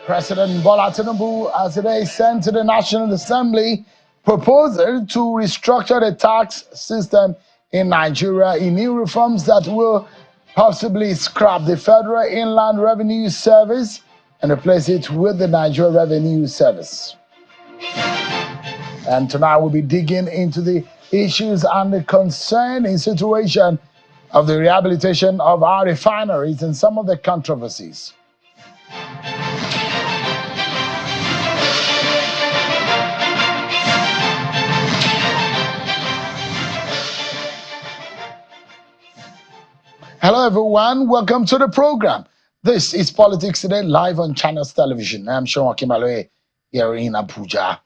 President Bola Tinubu has today sent to the National Assembly proposal to restructure the tax system in Nigeria in new reforms that will possibly scrap the Federal Inland Revenue Service and replace it with the Nigeria Revenue Service. And tonight we'll be digging into the issues and the concerning situation of the rehabilitation of our refineries and some of the controversies. Hello everyone, welcome to the program. This is Politics Today, live on Channels Television. I'm Sean Kimaloe here in Abuja.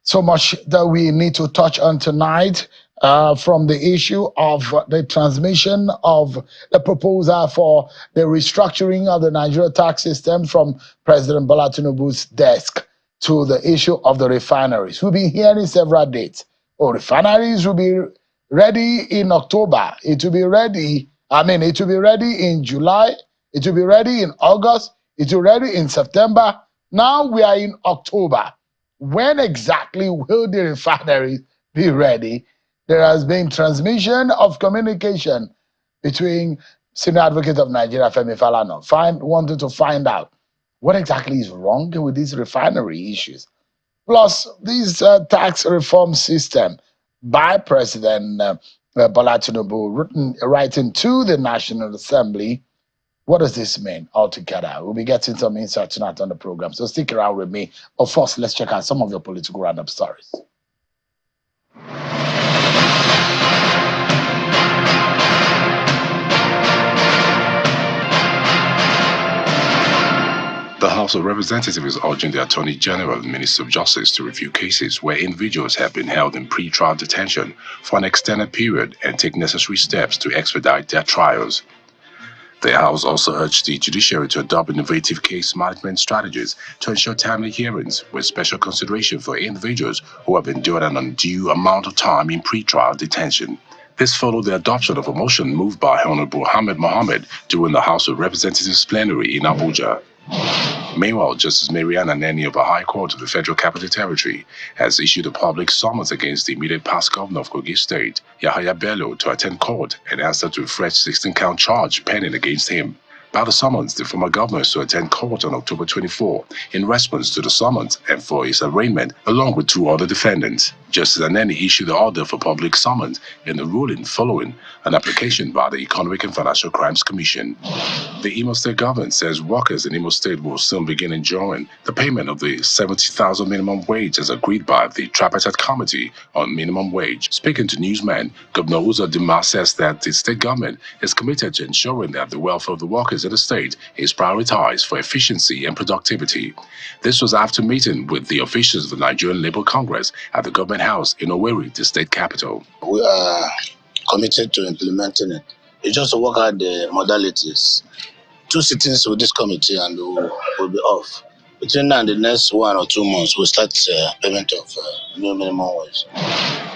So much that we need to touch on tonight, from the issue of the transmission of the proposal for the restructuring of the Nigeria tax system from President Bola Tinubu's desk to the issue of the refineries. We've been hearing several dates. Refineries will be ready in October. It will be ready in July. It will be ready in August. It will be ready in September. Now we are in October. When exactly will the refinery be ready? There has been transmission of communication between Senior Advocate of Nigeria, Femi Falana, wanted to find out what exactly is wrong with these refinery issues. Plus, this tax reform system by President Bola Tinubu, writing to the National Assembly. What does this mean altogether? We'll be getting some insight tonight on the program, so stick around with me. But first, let's check out some of your political roundup stories. The House of Representatives is urging the Attorney General and Minister of Justice to review cases where individuals have been held in pre-trial detention for an extended period and take necessary steps to expedite their trials. The House also urged the judiciary to adopt innovative case management strategies to ensure timely hearings with special consideration for individuals who have endured an undue amount of time in pre-trial detention. This followed the adoption of a motion moved by Honorable Ahmed Mohammed during the House of Representatives plenary in Abuja. Meanwhile, Justice Mariana Neni of the High Court of the Federal Capital Territory has issued a public summons against the immediate past governor of Kogi State, Yahaya Bello, to attend court and answer to a fresh 16-count charge pending against him. By the summons, the former governor is to attend court on October 24 in response to the summons and for his arraignment, along with two other defendants. Justice Aneni issued the order for public summons in the ruling following an application by the Economic and Financial Crimes Commission. The Imo State government says workers in Imo State will soon begin enjoying the payment of the 70,000 minimum wage as agreed by the Tripartite Committee on Minimum Wage. Speaking to newsmen, Governor Uzo Dima says that the state government is committed to ensuring that the welfare of the workers in the state is prioritized for efficiency and productivity. This was after meeting with the officials of the Nigerian Labour Congress at the Government House in Owerri, the state capital. We are committed to implementing it. It's just to work out the modalities. 2 sittings with this committee and we'll be off. Between now and the next 1 or 2 months, we'll start payment of new minimum wage.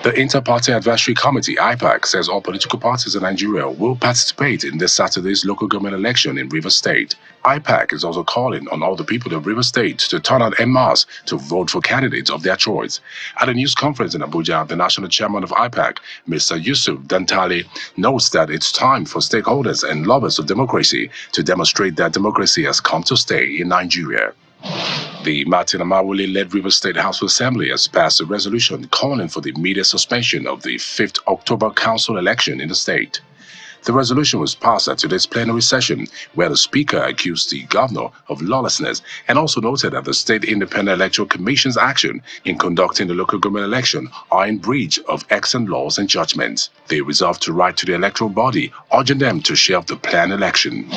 The Inter-Party Advisory Committee, IPAC, says all political parties in Nigeria will participate in this Saturday's local government election in Rivers State. IPAC is also calling on all the people of Rivers State to turn out en masse to vote for candidates of their choice. At a news conference in Abuja, the national chairman of IPAC, Mr. Yusuf Dantale, notes that it's time for stakeholders and lovers of democracy to demonstrate that democracy has come to stay in Nigeria. The Martin Amawule-led Rivers State House of Assembly has passed a resolution calling for the immediate suspension of the 5th October council election in the state. The resolution was passed at today's plenary session, where the Speaker accused the governor of lawlessness and also noted that the State Independent Electoral Commission's action in conducting the local government election are in breach of excellent laws and judgments. They resolved to write to the electoral body, urging them to shelve the planned election.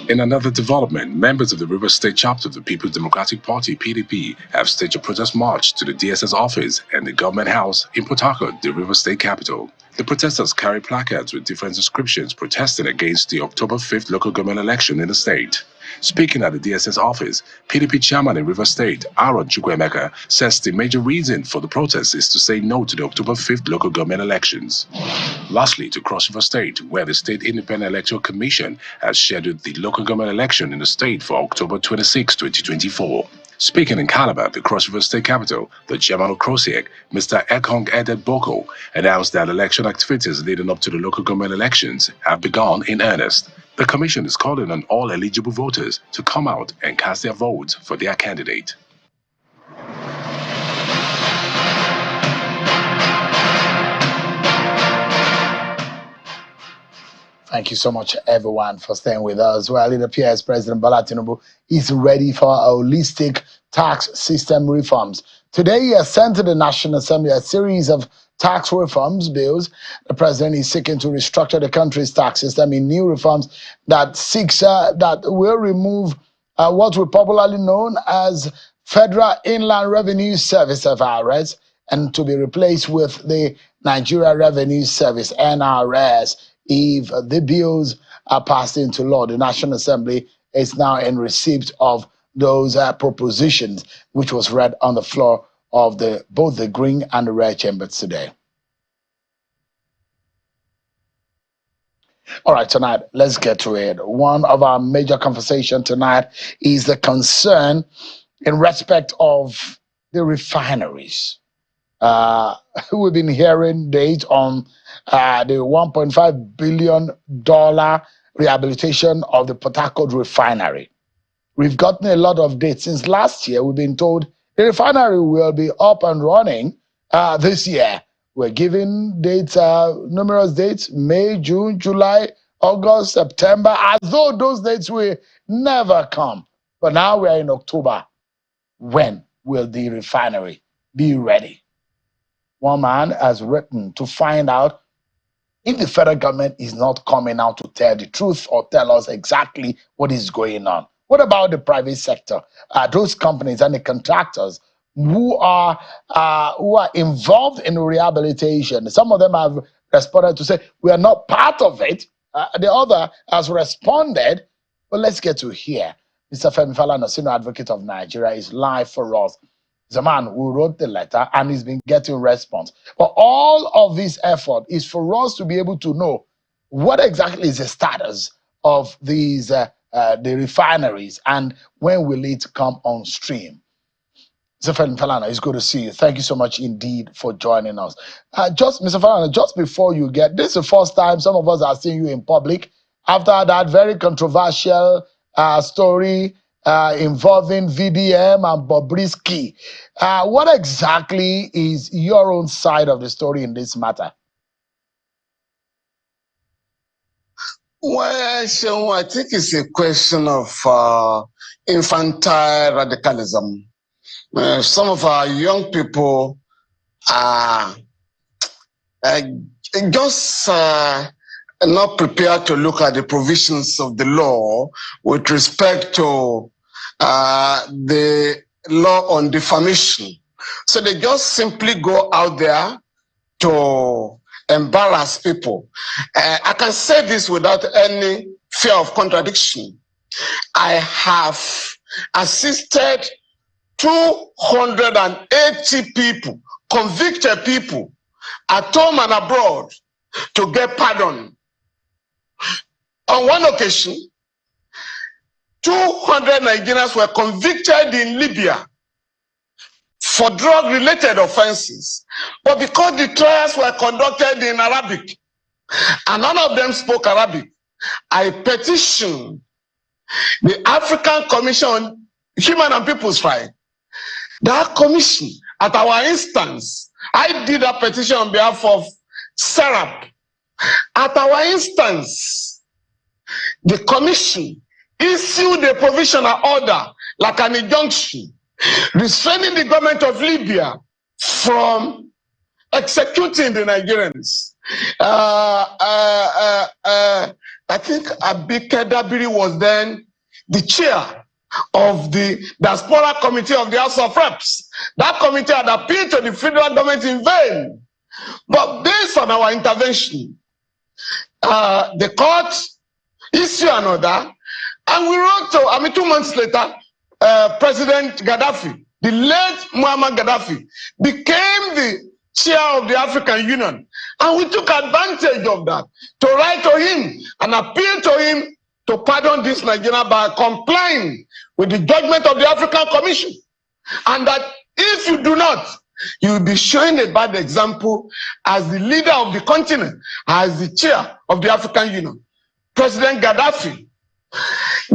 In another development, members of the Rivers State chapter of the People's Democratic Party, PDP, have staged a protest march to the DSS office and the government house in Port Harcourt, the Rivers State capital. The protesters carry placards with different inscriptions protesting against the October 5th local government election in the state. Speaking at the DSS office, PDP chairman in Rivers State, Aaron Chukwuemeka, says the major reason for the protest is to say no to the October 5th local government elections. Lastly, to Cross River State, where the State Independent Electoral Commission has scheduled the local government election in the state for October 26, 2024. Speaking in Calabar, the Cross River State capital, the chairman of CROSIEC, Mr. Ekong Edet Boko, announced that election activities leading up to the local government elections have begun in earnest. The commission is calling on all eligible voters to come out and cast their votes for their candidate. Thank you so much, everyone, for staying with us. Well, it appears President Bola Tinubu is ready for holistic tax system reforms. Today, he has sent to the National Assembly a series of tax reforms bills. The president is seeking to restructure the country's tax system in new reforms that will remove what we popularly known as Federal Inland Revenue Service (FIRS) and to be replaced with the Nigeria Revenue Service (NRS). If the bills are passed into law, the National Assembly is now in receipt of those propositions, which was read on the floor of both the Green and the Red Chambers today. All right, tonight, let's get to it. One of our major conversations tonight is the concern in respect of the refineries. We've been hearing dates on the $1.5 billion rehabilitation of the Port Harcourt Refinery. We've gotten a lot of dates. Since last year, we've been told the refinery will be up and running this year. We're given dates, numerous dates, May, June, July, August, September, as though those dates will never come. But now we're in October. When will the refinery be ready? One man has written to find out if the federal government is not coming out to tell the truth or tell us exactly what is going on. What about the private sector? Those companies and the contractors who are involved in rehabilitation. Some of them have responded to say, we are not part of it. The other has responded. But let's get to here. Mr. Femi Falana, Senior Advocate of Nigeria, is live for us. He's a man who wrote the letter and he's been getting response. But all of this effort is for us to be able to know what exactly is the status of these the refineries and when will it come on stream. Mr. Falana, it's good to see you. Thank you so much indeed for joining us. Mr. Falana, just before you get, this is the first time some of us are seeing you in public after that very controversial story involving VDM and Bobrisky. What exactly is your own side of the story in this matter? Well, so I think it's a question of infantile radicalism. Some of our young people are just not prepared to look at the provisions of the law with respect to the law on defamation. So they just simply go out there to embarrass people. I can say this without any fear of contradiction. I have assisted 280 people, convicted people, at home and abroad, to get pardon. On one occasion, 200 Nigerians were convicted in Libya for drug-related offenses. But because the trials were conducted in Arabic, and none of them spoke Arabic, I petitioned the African Commission on Human and People's Rights. That commission, at our instance, I did a petition on behalf of SERAP. At our instance, the commission issued a provisional order, like an injunction, restraining the government of Libya from executing the Nigerians. I think Abike Dabiri was then the chair of the Diaspora Committee of the House of Reps. That committee had appealed to the federal government in vain. But based on our intervention, the court issued an order And we wrote to, 2 months later, President Gaddafi, the late Muammar Gaddafi, became the chair of the African Union. And we took advantage of that to write to him and appeal to him to pardon this Nigeria by complying with the judgment of the African Commission. And that if you do not, you will be showing a bad example as the leader of the continent, as the chair of the African Union. President Gaddafi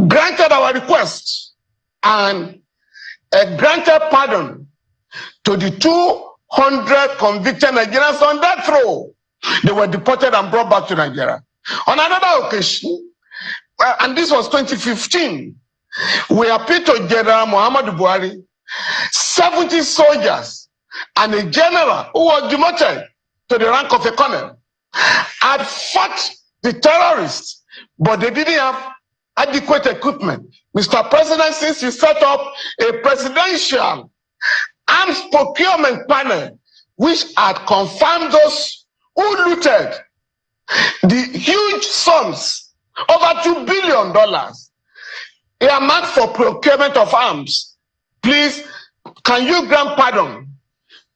granted our request and granted pardon to the 200 convicted Nigerians on death row. They were deported and brought back to Nigeria. On another occasion, and this was 2015, we appealed to General Muhammadu Buhari, 70 soldiers and a general who was demoted to the rank of a colonel had fought the terrorists, but they didn't have adequate equipment. Mr. President, since you set up a presidential arms procurement panel, which had confirmed those who looted the huge sums, over $2 billion, earmarked for procurement of arms, please, can you grant pardon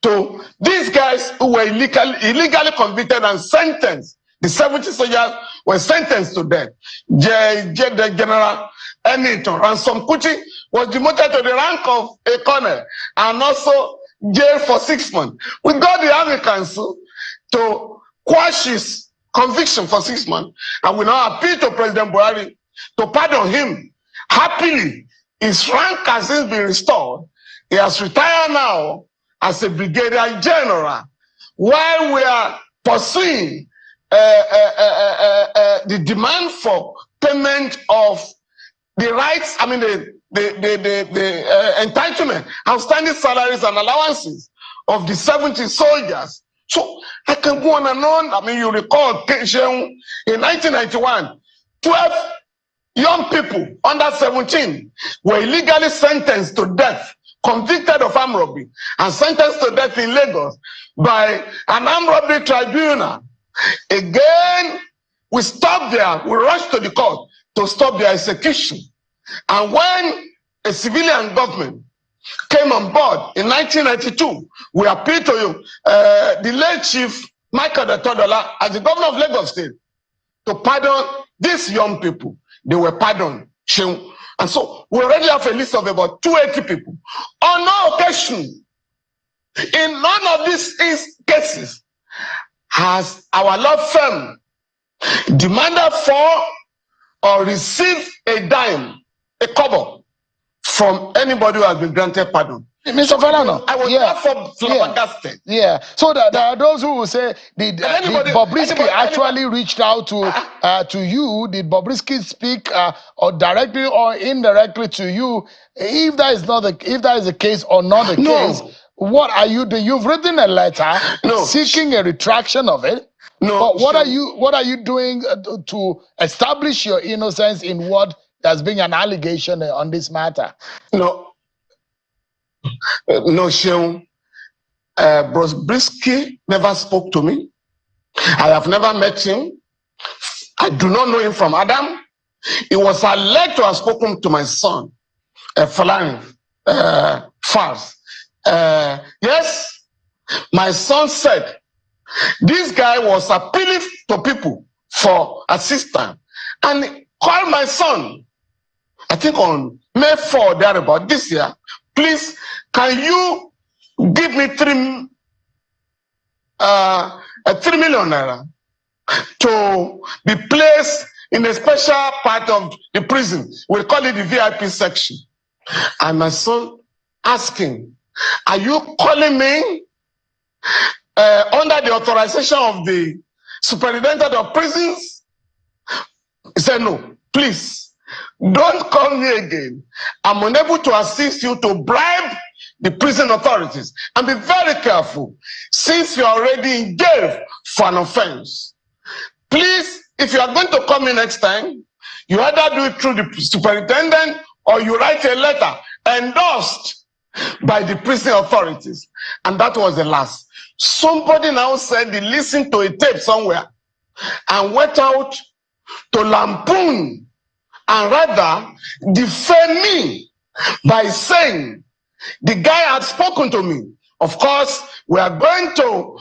to these guys who were illegally convicted and sentenced? The 70 soldiers were sentenced to death. The General Eniton Ransom Kuti was demoted to the rank of a colonel and also jailed for 6 months. We got the Army Council to quash his conviction for 6 months, and we now appeal to President Buhari to pardon him. Happily, his rank has since been restored. He has retired now as a brigadier general, while we are pursuing the demand for payment of the rights, the entitlement, outstanding salaries and allowances of the 70 soldiers. So I can go on and on. You recall in 1991, 12 young people under 17 were illegally sentenced to death, convicted of armed robbery, and sentenced to death in Lagos by an armed robbery tribunal. Again, we stopped there, we rushed to the court to stop their execution. And when a civilian government came on board in 1992, we appealed to you, the late Chief Michael Detodola, as the governor of Lagos State, to pardon these young people. They were pardoned. And so we already have a list of about 280 people. On no occasion, in none of these cases, has our law firm demanded for or received a dime, a kobo, from anybody who has been granted pardon. Mr. Falana, I was therefore flabbergasted. Yeah. So there are those who will say, did Bobrisky actually reached out to you? Did Bobrisky speak or directly or indirectly to you? If that is not the case or not the case, what are you doing? You've written a letter seeking a retraction of it. But what are you doing to establish your innocence in what has been an allegation on this matter? Seun. Bobrisky never spoke to me. I have never met him. I do not know him from Adam. He was alleged to have spoken to my son, Falanas, Fars. Yes, my son said this guy was appealing to people for assistance and he called my son, I think on May 4 thereabout this year. Please, can you give me 3 million naira to be placed in a special part of the prison? We call it the VIP section. And my son asking, are you calling me under the authorization of the superintendent of prisons? He said, no, please. Don't call me again. I'm unable to assist you to bribe the prison authorities. And be very careful, since you're already in jail for an offense. Please, if you are going to come in next time, you either do it through the superintendent or you write a letter endorsed by the prison authorities. And that was the last. Somebody now said he listened to a tape somewhere and went out to lampoon and rather defame me by saying the guy had spoken to me. Of course, we are going to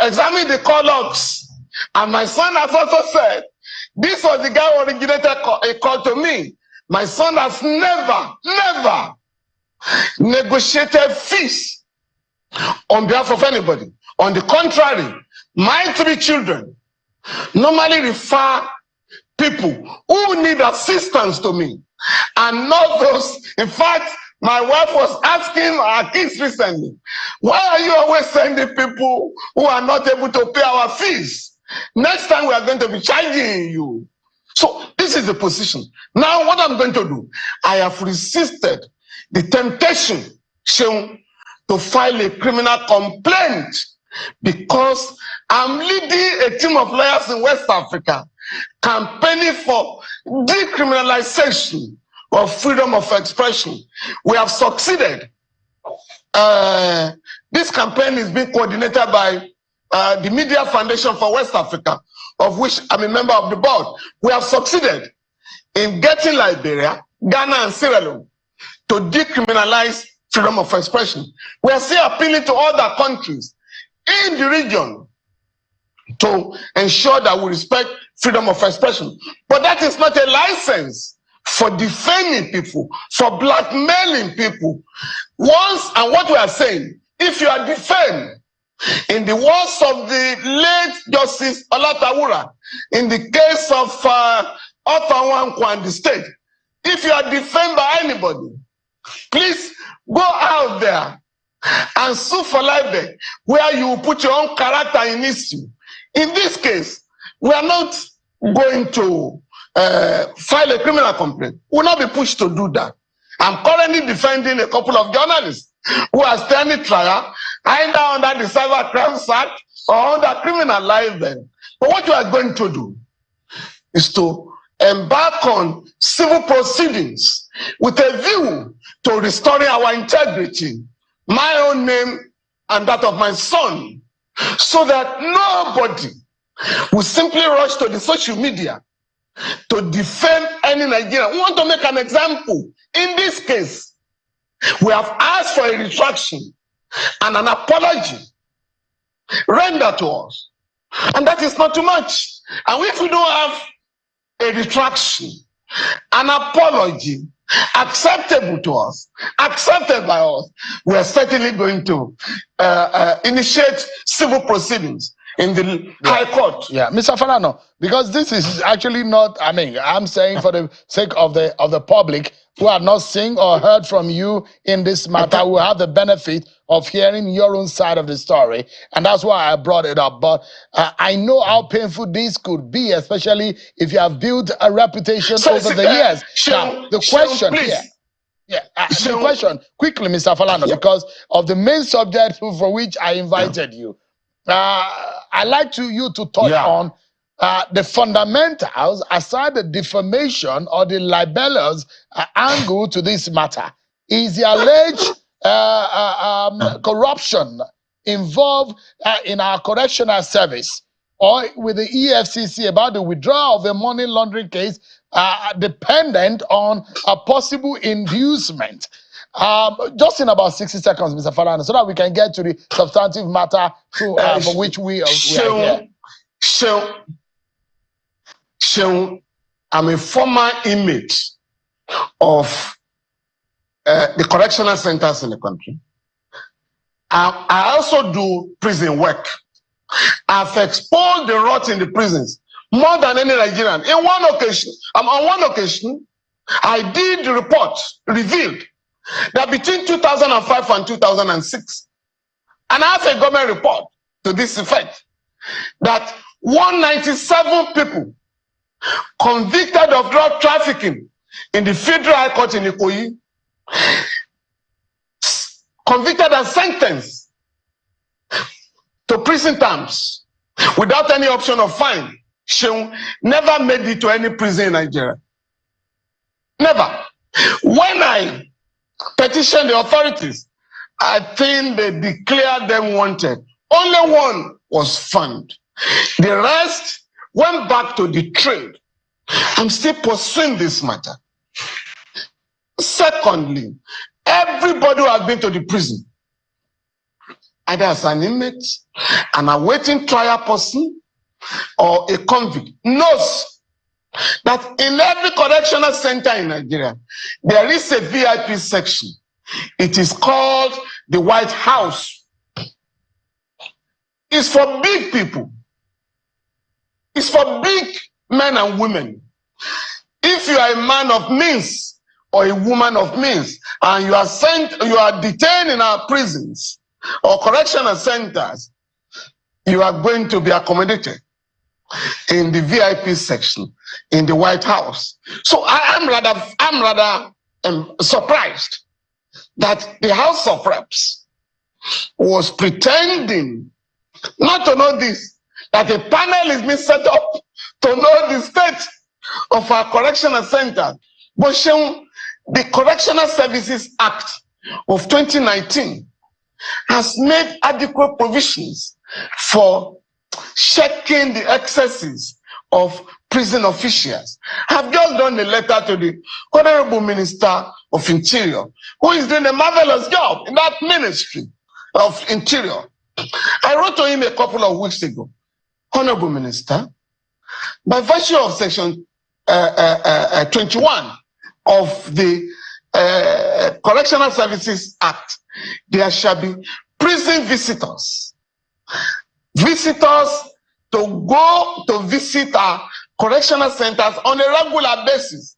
examine the call logs. And my son has also said, this was the guy who originated a call to me. My son has never negotiated fees on behalf of anybody. On the contrary, my 3 children normally refer people who need assistance to me, and not those. In fact, my wife was asking our kids recently, why are you always sending people who are not able to pay our fees? Next time we are going to be charging you. So this is the position. Now what I'm going to do, I have resisted the temptation shown to file a criminal complaint because I'm leading a team of lawyers in West Africa campaigning for decriminalization of freedom of expression. We have succeeded. This campaign is being coordinated by the Media Foundation for West Africa, of which I'm a member of the board. We have succeeded in getting Liberia, Ghana, and Sierra Leone to decriminalize freedom of expression. We are still appealing to other countries in the region to ensure that we respect freedom of expression. But that is not a license for defaming people, for blackmailing people. Once, and what we are saying, if you are defamed, in the words of the late Justice Olatawura, in the case of Otawankwa and the state, if you are defamed by anybody, please go out there and sue for libel, where you put your own character in issue. In this case, we are not going to file a criminal complaint. We will not be pushed to do that. I'm currently defending a couple of journalists who are standing trial, either under the Cyber Crimes Act or under criminal libel. But what we are going to do is to embark on civil proceedings with a view to restoring our integrity, my own name and that of my son, so that nobody will simply rush to the social media to defame any Nigerian. We want to make an example. In this case, we have asked for a retraction and an apology rendered to us. And that is not too much. And if we don't have a retraction, an apology acceptable to us, accepted by us, we are certainly going to initiate civil proceedings in the High Court. Yeah, Mr. Falana, because this is actually not, I mean, I'm saying for the sake of the public who have not seen or heard from you in this matter, who have the benefit of hearing your own side of the story. And that's why I brought it up. But I know how painful this could be, especially if you have built a reputation over the years. Now, the question here. Yeah, the question, quickly, Mr. Falana, because of the main subject for which I invited you. I'd like you to touch on the fundamentals aside the defamation or the libelous angle to this matter. Is the alleged corruption involved in our correctional service or with the EFCC about the withdrawal of a money laundering case dependent on a possible inducement? Just in about 60 seconds, Mr. Falana, so that we can get to the substantive matter for which we are here. So, I'm a former inmate of the correctional centers in the country. I also do prison work. I've exposed the rot in the prisons more than any Nigerian. On one occasion, I did the report, revealed that between 2005 and 2006, and I have a government report to this effect, that 197 people convicted of drug trafficking in the Federal High Court in Ikoyi, convicted and sentenced to prison terms without any option of fine, never made it to any prison in Nigeria. Never. When I petitioned the authorities, I think they declared them wanted. Only one was found. The rest went back to the trade I'm still pursuing this matter. Secondly, everybody who has been to the prison, either as an inmate, an awaiting trial person, or a convict, knows that in every correctional center in Nigeria, there is a VIP section. It is called the White House. It's for big people. It's for big men and women. If you are a man of means or a woman of means, and you are detained in our prisons or correctional centers, you are going to be accommodated in the VIP section in the White House. So I'm rather surprised that the House of Reps was pretending not to know this, that a panel is being set up to know the state of our correctional center. But the Correctional Services Act of 2019 has made adequate provisions for checking the excesses of prison officials. I've just done a letter to the Honorable Minister of Interior, who is doing a marvelous job in that ministry of Interior. I wrote to him a couple of weeks ago, Honorable Minister, by virtue of Section 21 of the Correctional Services Act, there shall be prison visitors. Visitors to go to visit our correctional centers on a regular basis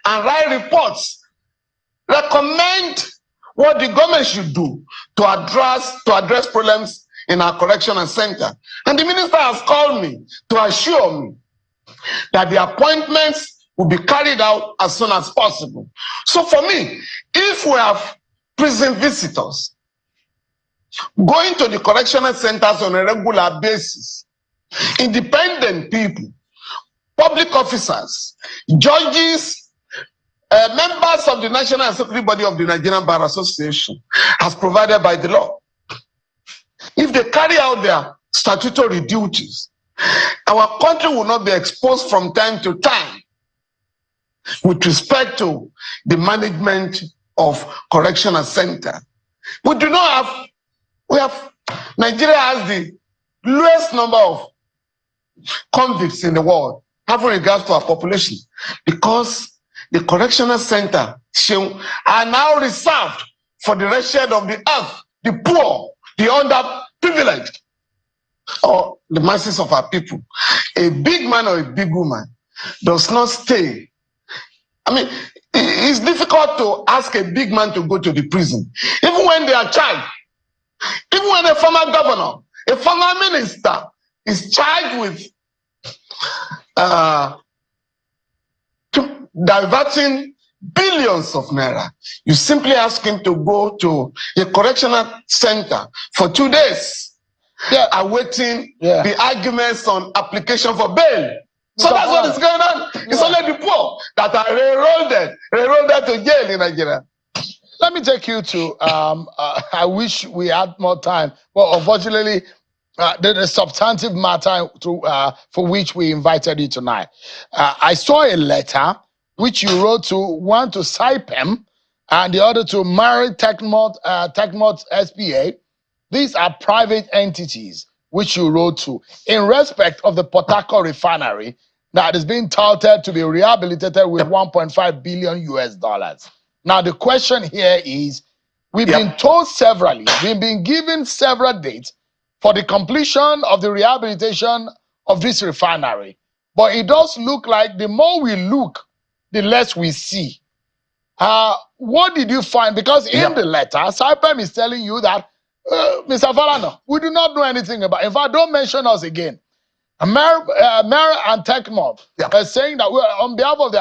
and write reports, recommend what the government should do to address problems in our correctional center. And the minister has called me to assure me that the appointments will be carried out as soon as possible. So for me, if we have prison visitors going to the correctional centers on a regular basis, independent people, public officers, judges, members of the National Executive Body of the Nigerian Bar Association, as provided by the law, if they carry out their statutory duties, our country will not be exposed from time to time with respect to the management of correctional center. Nigeria has the lowest number of convicts in the world, having regards to our population, because the correctional center are now reserved for the wretched of the earth, the poor, the underprivileged, or the masses of our people. A big man or a big woman does not stay. I mean, it's difficult to ask a big man to go to the prison, even when they are charged. Even when a former governor, a former minister is charged with diverting billions of naira, you simply ask him to go to a correctional center for 2 days, awaiting the arguments on application for bail. So that's what is going on. It's only the poor that are railroaded to jail in Nigeria. Let me take you to, I wish we had more time, but unfortunately, the substantive matter for which we invited you tonight. I saw a letter which you wrote to one to SIPEM and the other to Mary Techmont SPA. These are private entities which you wrote to in respect of the Port Harcourt Refinery that is being touted to be rehabilitated with $1.5 billion US. Now, the question here is, we've been told severally, we've been given several dates for the completion of the rehabilitation of this refinery. But it does look like the more we look, the less we see. What did you find? Because in the letter, SIPEM is telling you that, Mr. Falana, we do not know anything about it. In fact, don't mention us again. Mary and Techmont are saying that on behalf of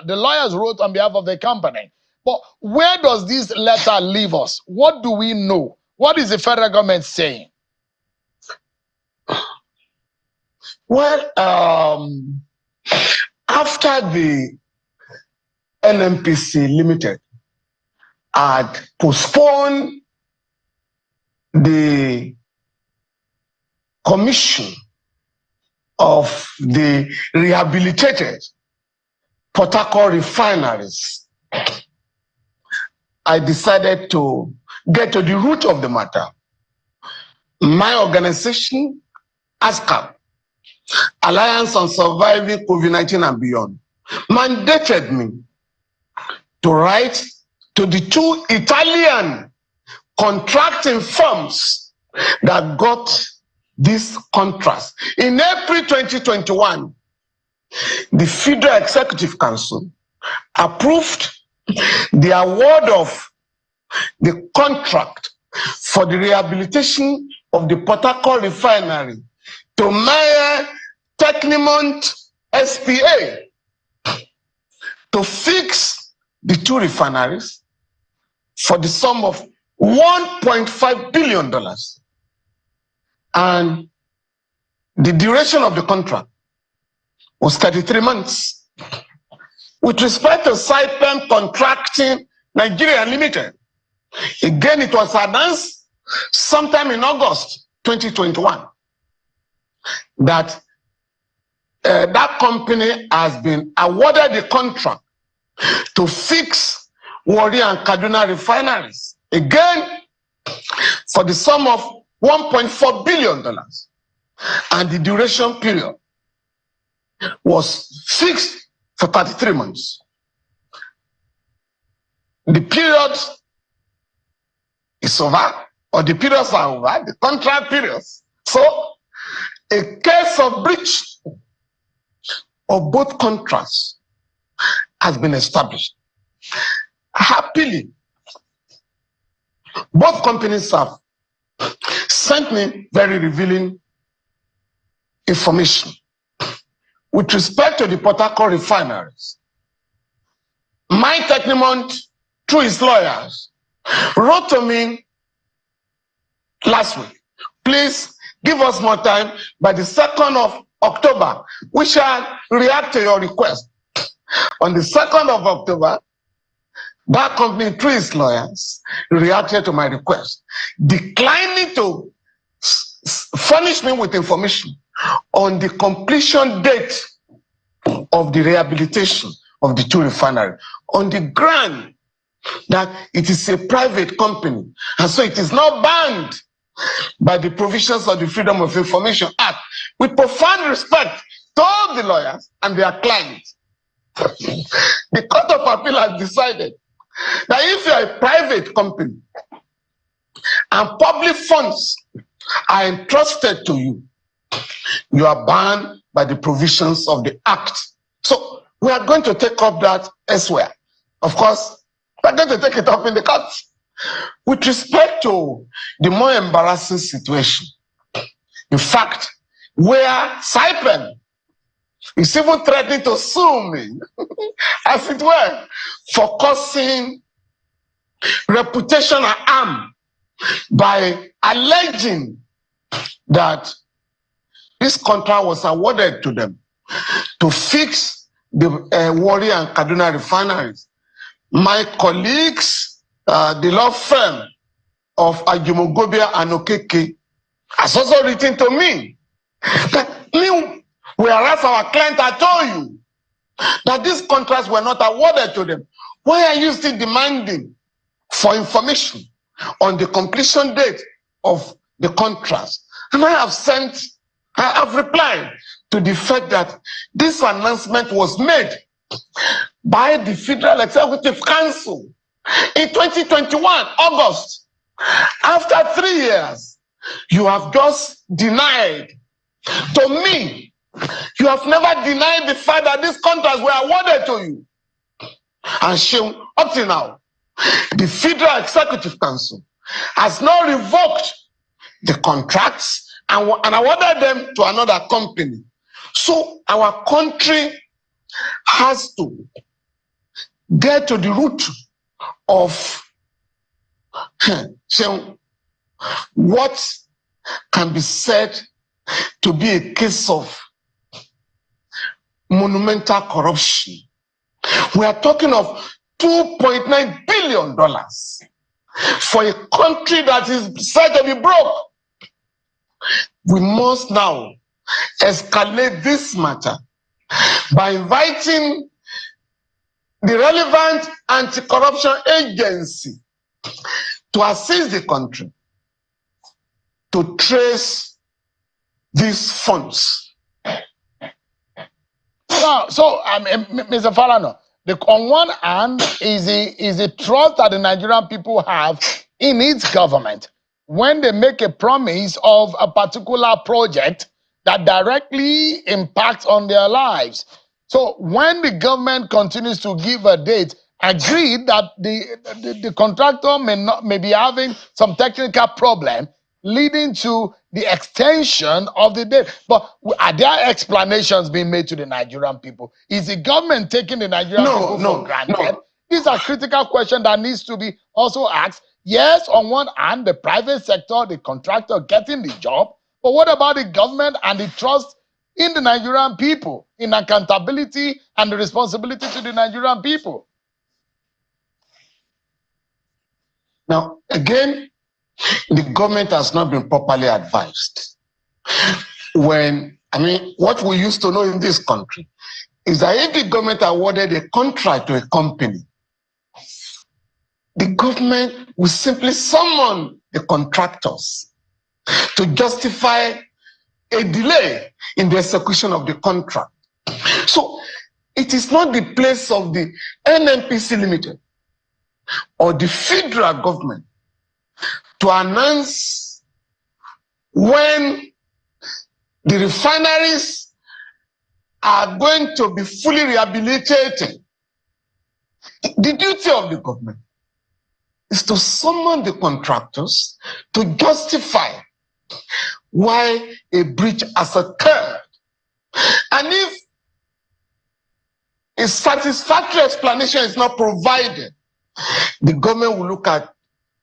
the lawyers wrote on behalf of the company. But where does this letter leave us? What do we know? What is the federal government saying? Well, after the NNPC Limited had postponed the commission of the rehabilitated Port Harcourt refineries, I decided to get to the root of the matter. My organization, ASCAP, Alliance on Surviving COVID-19 and Beyond, mandated me to write to the 2 Italian contracting firms that got these contracts. In April 2021, the Federal Executive Council approved the award of the contract for the rehabilitation of the Port Harcourt Refinery to Meyer Technimont SPA to fix the 2 refineries for the sum of $1.5 billion. And the duration of the contract was 33 months. With respect to Saipem Contracting Nigeria Limited, again, it was announced sometime in August 2021 that that company has been awarded the contract to fix Warri and Kaduna refineries, again, for the sum of $1.4 billion. And the duration period was fixed for 33 months. The period is over, or the periods are over, the contract periods. So, a case of breach of both contracts has been established. Happily, both companies have sent me very revealing information. With respect to the Port Harcourt refineries, Meyer Technimont, through his lawyers, wrote to me last week, please give us more time. By the 2nd of October, we shall react to your request. On the 2nd of October, that company, through its lawyers, reacted to my request, declining to furnish me with information on the completion date of the rehabilitation of the 2 refineries, on the ground that it is a private company, and so it is not banned by the provisions of the Freedom of Information Act. With profound respect to all the lawyers and their clients, the Court of Appeal has decided that if you are a private company and public funds are entrusted to you, you are banned by the provisions of the Act. So we are going to take up that elsewhere. Of course, we are going to take it up in the court. With respect to the more embarrassing situation, in fact, where Saipem is even threatening to sue me, as it were, for causing reputational harm by alleging that this contract was awarded to them to fix the Warri and Kaduna refineries. My colleagues, the law firm of Ajumogobia and Okeke, has also written to me that whereas our client had told you that these contracts were not awarded to them, why are you still demanding for information on the completion date of the contracts? And I have replied to the fact that this announcement was made by the Federal Executive Council in 2021, August. After 3 years, you have just denied to me. You have never denied the fact that these contracts were awarded to you. And shown up to now, the Federal Executive Council has now revoked the contracts and awarded them to another company. So our country has to get to the root of what can be said to be a case of monumental corruption. We are talking of $2.9 billion for a country that is said to be broke. We must now escalate this matter by inviting the relevant anti-corruption agency to assist the country to trace these funds. So, Mr. Falana, on one hand is the trust that the Nigerian people have in its government when they make a promise of a particular project that directly impacts on their lives. So when the government continues to give a date, agreed that the contractor may be having some technical problem leading to the extension of the date. But are there explanations being made to the Nigerian people? Is the government taking the Nigerian people for granted? No. These are critical questions that needs to be also asked. Yes, on one hand, the private sector, the contractor getting the job, but what about the government and the trust in the Nigerian people, in accountability and the responsibility to the Nigerian people? Now, again, the government has not been properly advised. What we used to know in this country is that if the government awarded a contract to a company, the government will simply summon the contractors to justify a delay in the execution of the contract. So it is not the place of the NNPC Limited or the federal government to announce when the refineries are going to be fully rehabilitated. The duty of the government is to summon the contractors to justify why a breach has occurred. And if a satisfactory explanation is not provided, the government will look at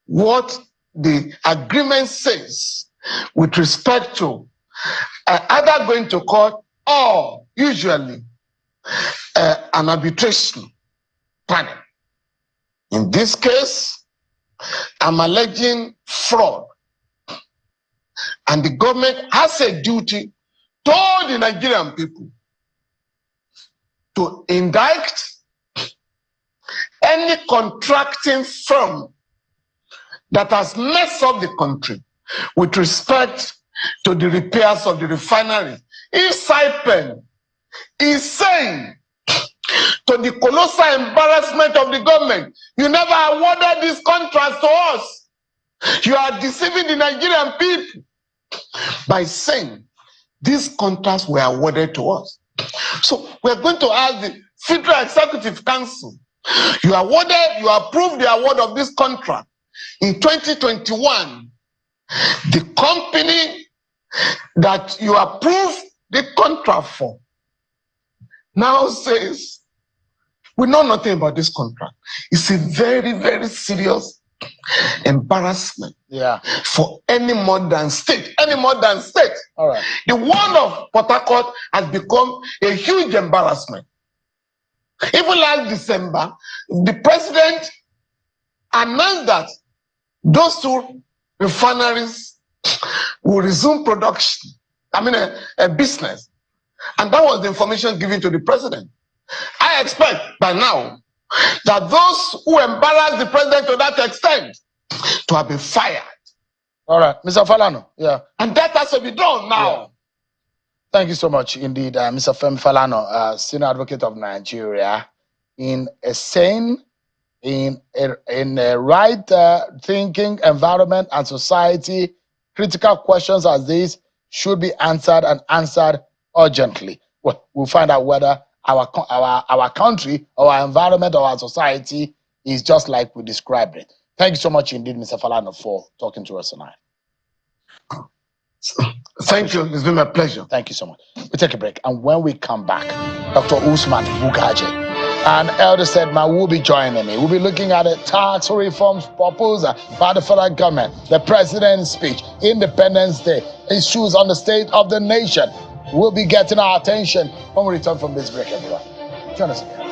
what the agreement says with respect to either going to court or usually an arbitration panel. In this case, I'm alleging fraud, and the government has a duty to the Nigerian people to indict any contracting firm that has messed up the country with respect to the repairs of the refinery. If Saipen is saying to the colossal embarrassment of the government, you never awarded this contract to us, you are deceiving the Nigerian people by saying these contracts were awarded to us. So we're going to ask the Federal Executive Council, you approved the award of this contract in 2021. The company that you approved the contract for now says, we know nothing about this contract. It's a very, very serious embarrassment for any modern state. All right. The one of Port Harcourt has become a huge embarrassment. Even last December, the president announced that those two refineries will resume production, a business. And that was the information given to the president. I expect by now that those who embarrassed the president to that extent to have been fired. All right, Mr. Falana. Yeah. And that has to be done now. Yeah. Thank you so much indeed, Mr. Femi Falana, Senior Advocate of Nigeria. In a sane, in a right thinking environment and society, critical questions as these should be answered and answered urgently. Well, we'll find out whether our country, our environment, or our society is just like we described it. Thank you so much indeed, Mr. Falana, for talking to us tonight. Thank you. It's been my pleasure. Thank you so much. We take a break, and when we come back, Dr. Usman Bugaje and Elder Sedman will be joining me. We'll be looking at a tax reforms proposal by the federal government, the president's speech, Independence Day, issues on the state of the nation. Will be getting our attention when we return from this break, everyone. Join us again.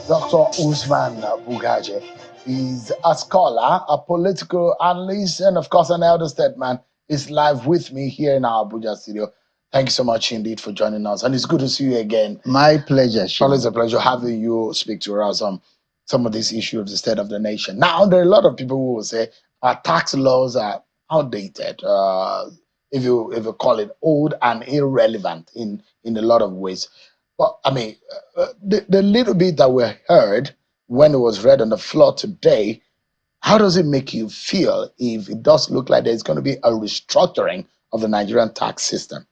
Dr. Usman Bugaje He's a scholar, a political analyst, and of course, an elder statesman. Is live with me here in our Abuja studio. Thank you so much indeed for joining us, and it's good to see you again. My pleasure. Always a pleasure having you speak to us on some of these issues of the state of the nation. Now, there are a lot of people who will say our tax laws are outdated, if you call it old and irrelevant in a lot of ways. But I mean, the little bit that we heard when it was read on the floor today, how does it make you feel if it does look like there's going to be a restructuring of the Nigerian tax system?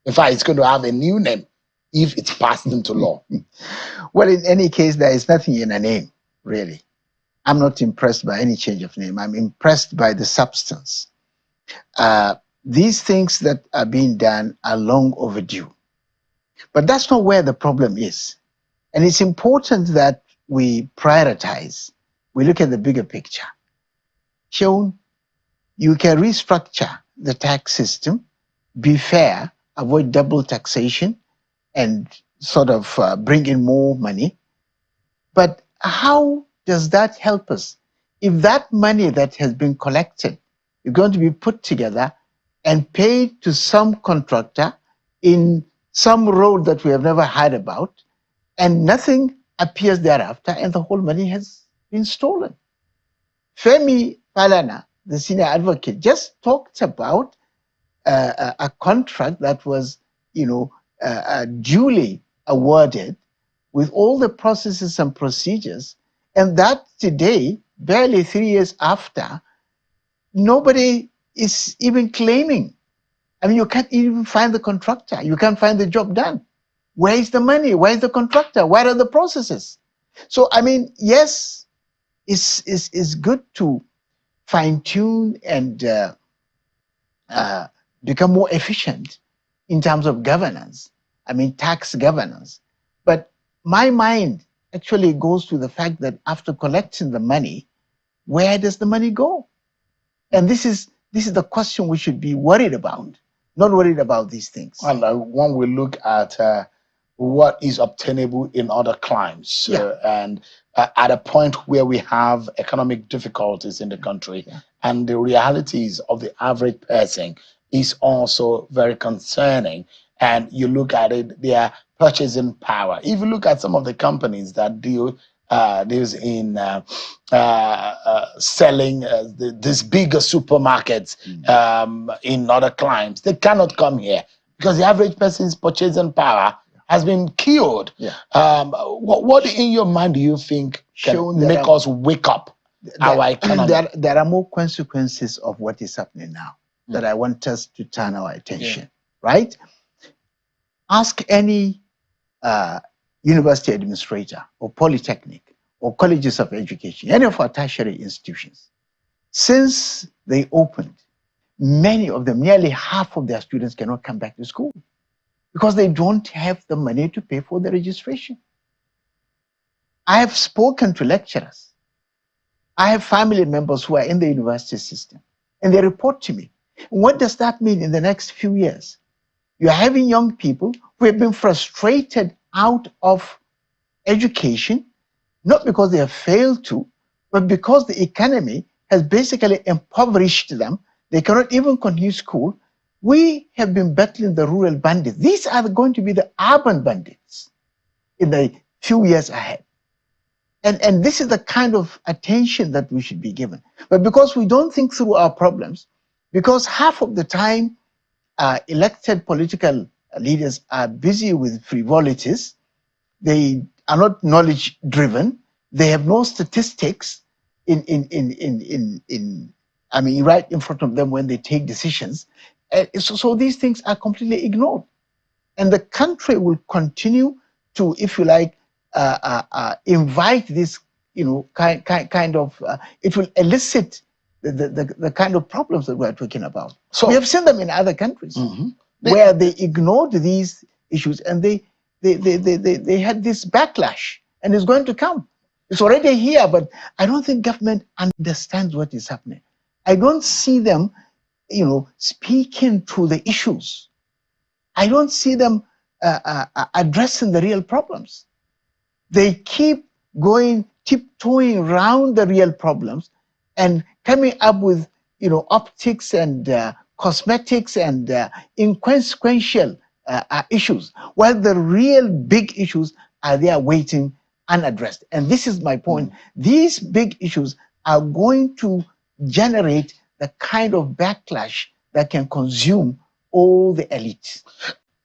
In fact, it's going to have a new name if it's passed into law. Well, in any case, there is nothing in a name, really. I'm not impressed by any change of name. I'm impressed by the substance. These things that are being done are long overdue. But that's not where the problem is. And it's important that we prioritize. We look at the bigger picture. Sean, you can restructure the tax system, be fair, avoid double taxation, and sort of bring in more money. But how does that help us? If that money that has been collected is going to be put together and paid to some contractor in some road that we have never heard about, and nothing appears thereafter, and the whole money has been stolen. Femi Falana, the senior advocate, just talked about a contract that was, duly awarded with all the processes and procedures, and that today, barely 3 years after, nobody is even claiming. I mean, you can't even find the contractor. You can't find the job done. Where is the money? Where is the contractor? Where are the processes? So, I mean, yes, it's good to fine-tune and become more efficient in terms of governance. I mean, tax governance. But my mind actually goes to the fact that after collecting the money, where does the money go? And this is the question we should be worried about, not worried about these things. And when we look at what is obtainable in other climes, and at a point where we have economic difficulties in the country, and the realities of the average person is also very concerning. And you look at it, their purchasing power. If you look at some of the companies that deals in selling these bigger supermarkets in other climes, they cannot come here because the average person's purchasing power has been killed. What in your mind do you think can make us wake up our economy? There are more consequences of what is happening now that I want us to turn our attention, right? Ask any university administrator or polytechnic or colleges of education, any of our tertiary institutions. Since they opened, many of them, nearly half of their students cannot come back to school because they don't have the money to pay for the registration. I have spoken to lecturers. I have family members who are in the university system, and they report to me. What does that mean in the next few years? You're having young people who have been frustrated out of education, not because they have failed to, but because the economy has basically impoverished them. They cannot even continue school. We have been battling the rural bandits. These are going to be the urban bandits in the few years ahead. And this is the kind of attention that we should be given. But because we don't think through our problems, because half of the time elected political leaders are busy with frivolities, they are not knowledge driven, they have no statistics right in front of them when they take decisions. So these things are completely ignored. And the country will continue to, if you like, invite this, kind of, it will elicit the kind of problems that we're talking about. So we have seen them in other countries where they ignored these issues and they had this backlash, and it's going to come. It's already here, but I don't think government understands what is happening. I don't see them, speaking to the issues. I don't see them addressing the real problems. They keep going tiptoeing around the real problems and coming up with, optics and cosmetics and inconsequential issues, while the real big issues are there waiting unaddressed. And this is my point. These big issues are going to generate the kind of backlash that can consume all the elites.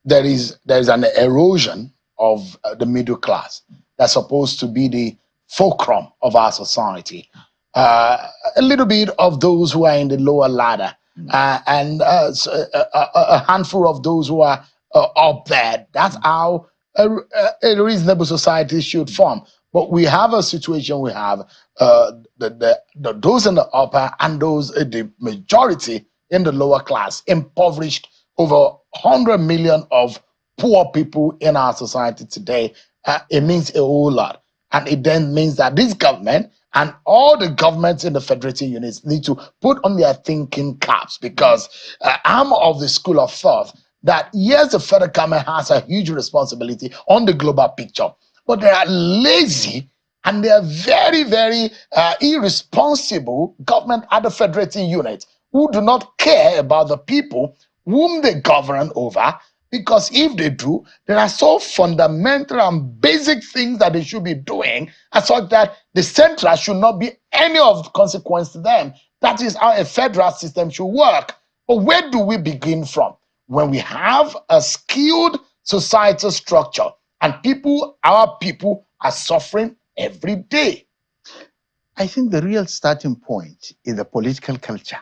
There is an erosion of the middle class that's supposed to be the fulcrum of our society. A little bit of those who are in the lower ladder, and a handful of those who are up there. That's how a reasonable society should form. But we have a situation. We have those in the upper and those the majority in the lower class, impoverished. Over 100 million of poor people in our society today. It means a whole lot. And it then means that this government and all the governments in the federating units need to put on their thinking caps, because I'm of the school of thought that yes, the federal government has a huge responsibility on the global picture, but they are lazy and they are very, very irresponsible government at the federating unit who do not care about the people whom they govern over, because if they do, there are so fundamental and basic things that they should be doing, as such that the central should not be any of consequence to them. That is how a federal system should work. But where do we begin from? When we have a skilled societal structure and our people are suffering every day. I think the real starting point is the political culture.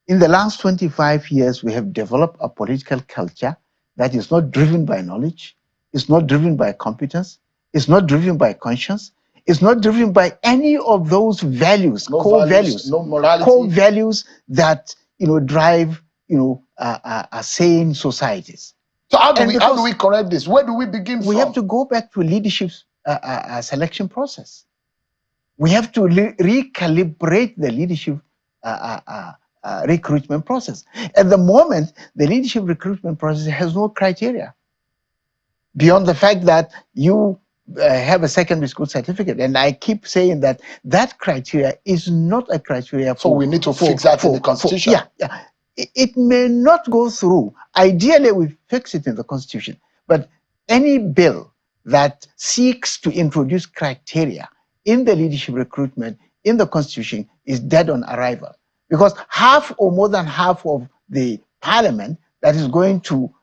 In the last 25 years, we have developed a political culture that is not driven by knowledge, it's not driven by competence, it's not driven by conscience, it's not driven by any of those values, core values, no morality, core values that drive sane societies. So how do we correct this? Where do we begin from? We have to go back to leadership's selection process. We have to recalibrate the leadership recruitment process. At the moment, the leadership recruitment process has no criteria beyond the fact that you have a secondary school certificate. And I keep saying that criteria is not a criteria for... So we need to fix that in the Constitution. Yeah. It may not go through. Ideally, we fix it in the Constitution. But any bill that seeks to introduce criteria in the leadership recruitment in the Constitution is dead on arrival. Because half or more than half of the parliament that is going to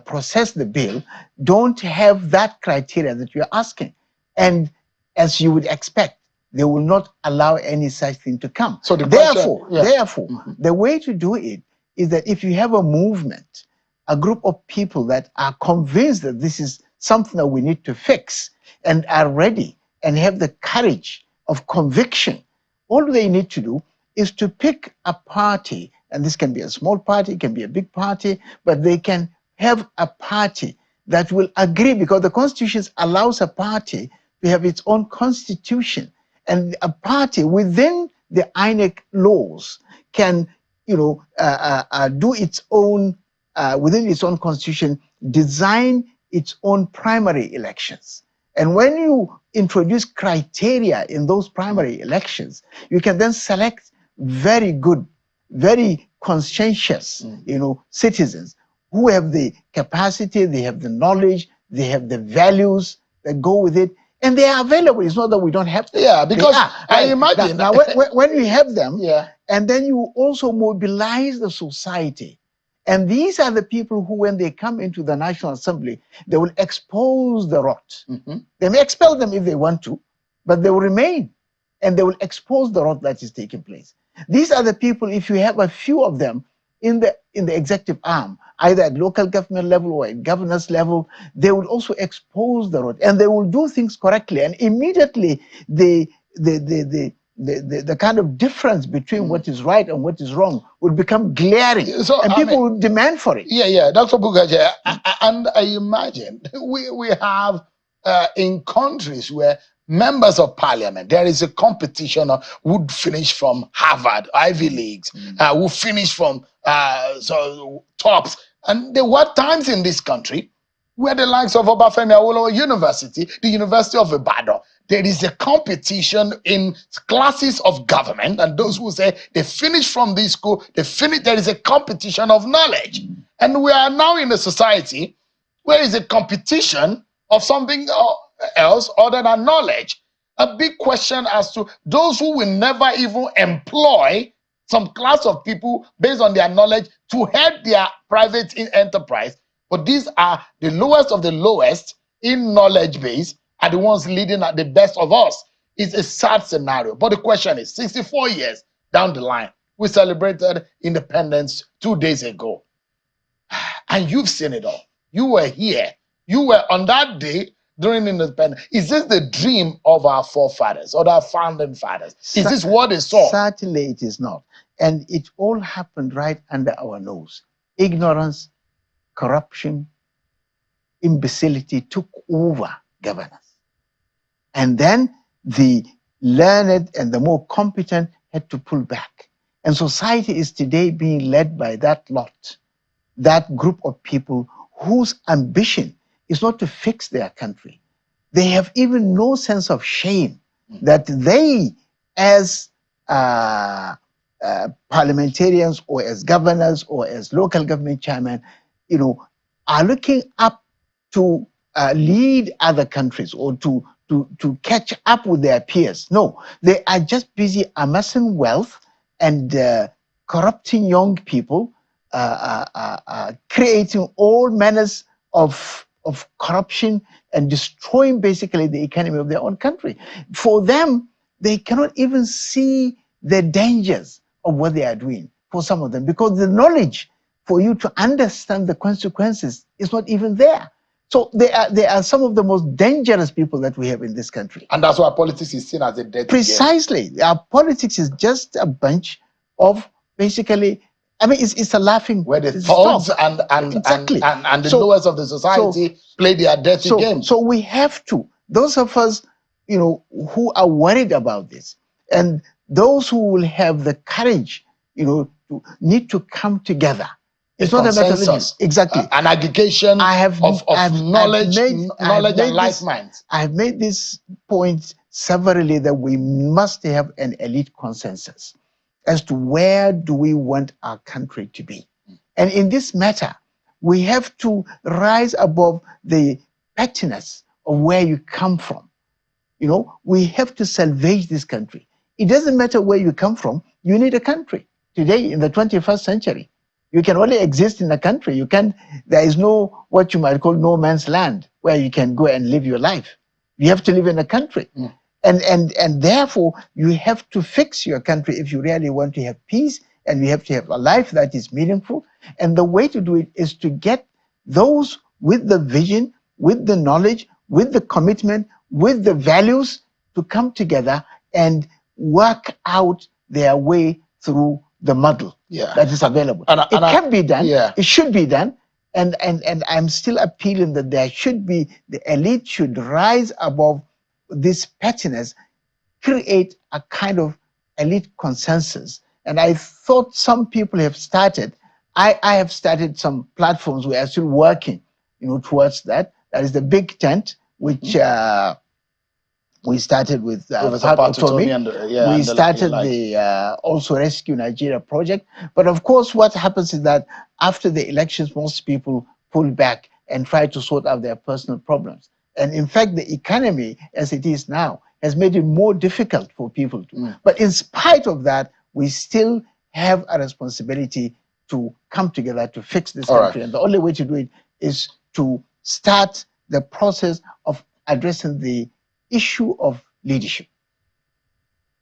process the bill don't have that criteria that you're asking. And as you would expect, they will not allow any such thing to come. So therefore, the way to do it is that if you have a movement, a group of people that are convinced that this is something that we need to fix and are ready and have the courage of conviction, all they need to do is to pick a party, and this can be a small party, it can be a big party, but they can have a party that will agree, because the Constitution allows a party to have its own constitution, and a party within the INEC laws can, do its own, within its own constitution, design its own primary elections. And when you introduce criteria in those primary elections, you can then select very good, very conscientious, citizens who have the capacity, they have the knowledge, they have the values that go with it, and they are available. It's not that we don't have them. Yeah, because I imagine now when we have them, and then you also mobilize the society. And these are the people who, when they come into the National Assembly, they will expose the rot. They may expel them if they want to, but they will remain, and they will expose the rot that is taking place. These are the people, if you have a few of them in the executive arm, either at local government level or at governance level, they will also expose the rot, and they will do things correctly. And immediately the kind of difference between what is right and what is wrong will become glaring, and people will demand for it. Yeah, Dr. Bugaja, and I imagine we have in countries where members of parliament, there is a competition of who finish from Harvard, Ivy Leagues, who finish from tops. And there were times in this country where the likes of Obafemi Awolowo University, the University of Ibadan, there is a competition in classes of government, and those who say they finish from this school, there is a competition of knowledge. And we are now in a society where is a competition of something else other than knowledge. A big question as to those who will never even employ some class of people based on their knowledge to head their private enterprise. But these are the lowest of the lowest in knowledge base, are the ones leading at the best of us. It's a sad scenario. But the question is, 64 years down the line, we celebrated independence 2 days ago. And you've seen it all. You were here. You were on that day during independence. Is this the dream of our forefathers or our founding fathers? Is this what they saw? Certainly it is not. And it all happened right under our nose. Ignorance, corruption, imbecility took over governance. And then the learned and the more competent had to pull back. And society is today being led by that lot, that group of people whose ambition is not to fix their country. They have even no sense of shame that they, as parliamentarians or as governors or as local government chairmen, are looking up to lead other countries or to catch up with their peers. No, they are just busy amassing wealth and corrupting young people, creating all manners of corruption and destroying basically the economy of their own country. For them, they cannot even see the dangers of what they are doing, for some of them, because the knowledge for you to understand the consequences is not even there. So they are some of the most dangerous people that we have in this country. And that's why politics is seen as a dirty Precisely. game. Our politics is just a bunch of basically, I mean, it's a laughing where the thugs and the lowest of the society play their dirty game. So we have to, those of us, who are worried about this, and those who will have the courage, to need to come together. It's not a matter of exactly an aggregation of knowledge, knowledge and like minds. I have made this point severally that we must have an elite consensus as to where do we want our country to be. And in this matter, we have to rise above the pettiness of where you come from. We have to salvage this country. It doesn't matter where you come from, you need a country. Today, in the 21st century, you can only exist in a country. There is no, what you might call no man's land, where you can go and live your life. You have to live in a country. And therefore, you have to fix your country if you really want to have peace, and you have to have a life that is meaningful. And the way to do it is to get those with the vision, with the knowledge, with the commitment, with the values to come together and work out their way through the muddle that is available. It can be done. It should be done. And I'm still appealing that there should be, the elite should rise above this pettiness, create a kind of elite consensus. And I thought some people have started. I have started some platforms. We are still working, towards that. That is the big tent, which we started with we started the also Rescue Nigeria project. But of course, what happens is that after the elections, most people pull back and try to sort out their personal problems. And in fact, the economy as it is now has made it more difficult for people to. But in spite of that, we still have a responsibility to come together to fix this country. And the only way to do it is to start the process of addressing the issue of leadership.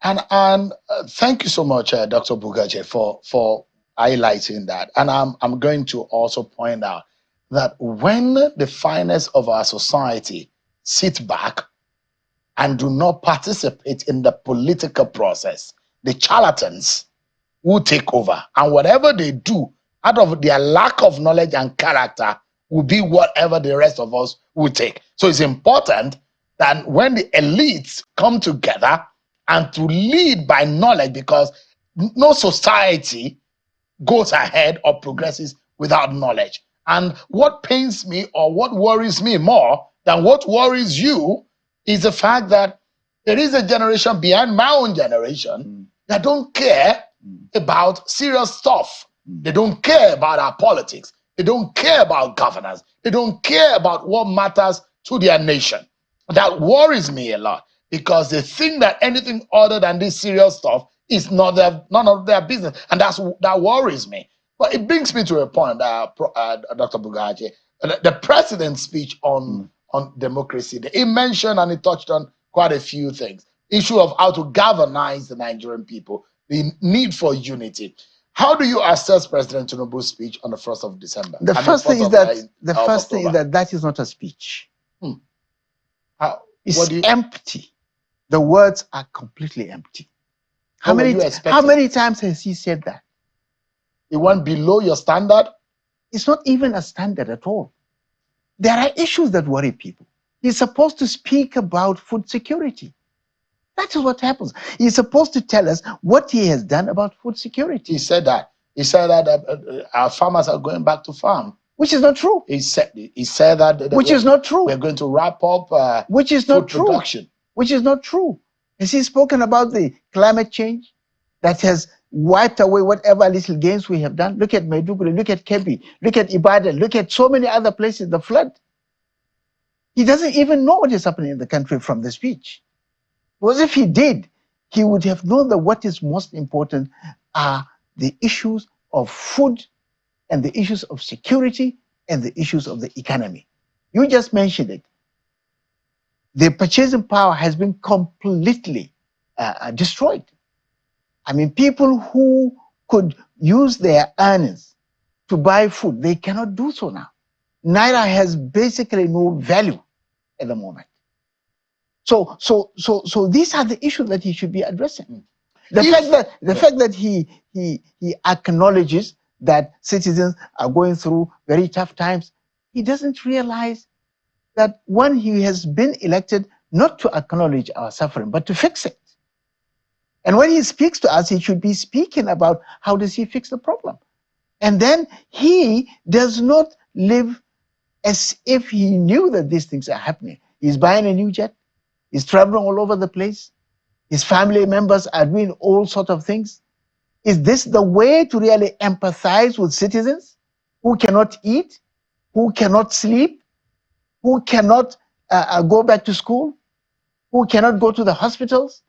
And thank you so much, Dr. Bugaje, for highlighting that. And I'm going to also point out that when the finest of our society sit back and do not participate in the political process, the charlatans will take over. And whatever they do, out of their lack of knowledge and character, will be whatever the rest of us will take. So it's important that when the elites come together and to lead by knowledge, because no society goes ahead or progresses without knowledge. And what pains me or what worries me more than what worries you is the fact that There is a generation behind my own generation that don't care about serious stuff. They don't care about our politics. They don't care about governance. They don't care about what matters to their nation. That worries me a lot because they think that anything other than this serious stuff is none of their business, and that worries me. But it brings me to a point, Dr. Bugaji, the president's speech on democracy. He mentioned and he touched on quite a few things. Issue of how to galvanize the Nigerian people, the need for unity. How do you assess President Tinubu's speech on the 1st of December? The first thing is that is not a speech. It's empty. The words are completely empty. How many times has he said that? It went below your standard? It's not even a standard at all. There are issues that worry people. He's supposed to speak about food security. That is what happens. He's supposed to tell us what he has done about food security. He said that. He said that our farmers are going back to farm. Which is not true. He said that. Which is not true. We're going to wrap up which is not true. Production. Which is not true. Has he spoken about the climate change that has wiped away whatever little gains we have done? Look at Maiduguri, look at Kebbi, look at Ibadan, look at so many other places, the flood. He doesn't even know what is happening in the country from the speech. Because if he did, he would have known that what is most important are the issues of food and the issues of security and the issues of the economy. You just mentioned it. The purchasing power has been completely destroyed. I mean, people who could use their earnings to buy food, they cannot do so now. Naira has basically no value at the moment. So these are the issues that he should be addressing. The fact that he acknowledges that citizens are going through very tough times, he doesn't realize that one, he has been elected not to acknowledge our suffering, but to fix it. And when he speaks to us, he should be speaking about how does he fix the problem. And then he does not live as if he knew that these things are happening. He's buying a new jet. He's traveling all over the place. His family members are doing all sorts of things. Is this the way to really empathize with citizens who cannot eat, who cannot sleep, who cannot go back to school, who cannot go to the hospitals?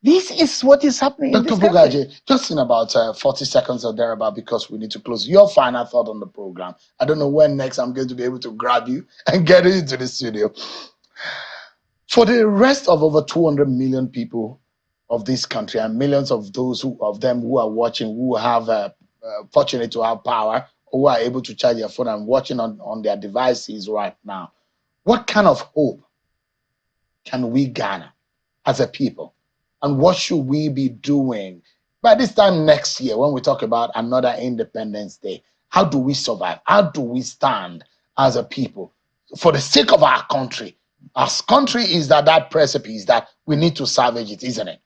This is what is happening in this country. Dr. Bugaji, just in about 40 seconds or thereabout, because we need to close. Your final thought on the program. I don't know when next I'm going to be able to grab you and get you into the studio. For the rest of over 200 million people of this country and millions of them who are watching, who have fortunate to have power, who are able to charge their phone and watching on their devices right now, what kind of hope can we garner as a people? And what should we be doing by this time next year when we talk about another Independence Day? How do we survive? How do we stand as a people for the sake of our country? Our country is that precipice that we need to salvage it, isn't it?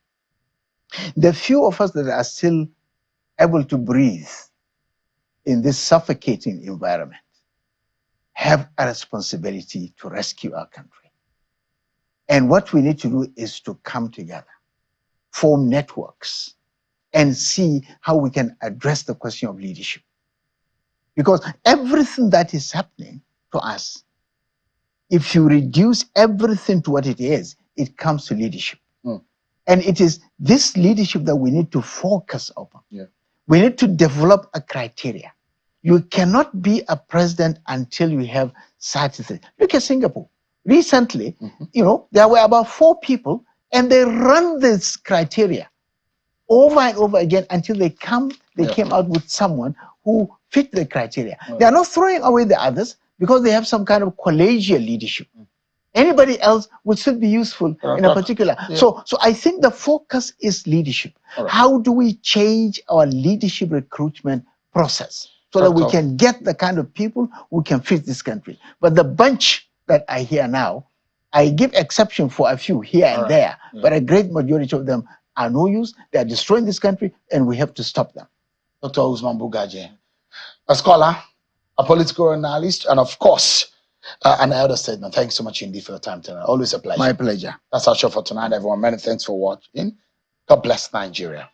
The few of us that are still able to breathe in this suffocating environment have a responsibility to rescue our country. And what we need to do is to come together, form networks, and see how we can address the question of leadership. Because everything that is happening to us, if you reduce everything to what it is, it comes to leadership. And it is this leadership that we need to focus upon. Yeah. We need to develop a criteria. You cannot be a president until you have certain things. Look at Singapore. Recently, there were about 4 people, and they run this criteria over and over again until they came out with someone who fit the criteria. They are not throwing away the others because they have some kind of collegial leadership. Anybody else would still be useful in a particular. Yeah. So I think the focus is leadership. Right. How do we change our leadership recruitment process so that we can get the kind of people who can fit this country? But the bunch that I hear now, I give exception for a few here and there, but a great majority of them are no use. They are destroying this country, and we have to stop them. Dr. Usman Bugaji, a scholar, a political analyst, and of course, An elder statement. Thanks so much indeed for your time tonight. Always a pleasure. My pleasure. That's our show for tonight, everyone. Many thanks for watching. God bless Nigeria.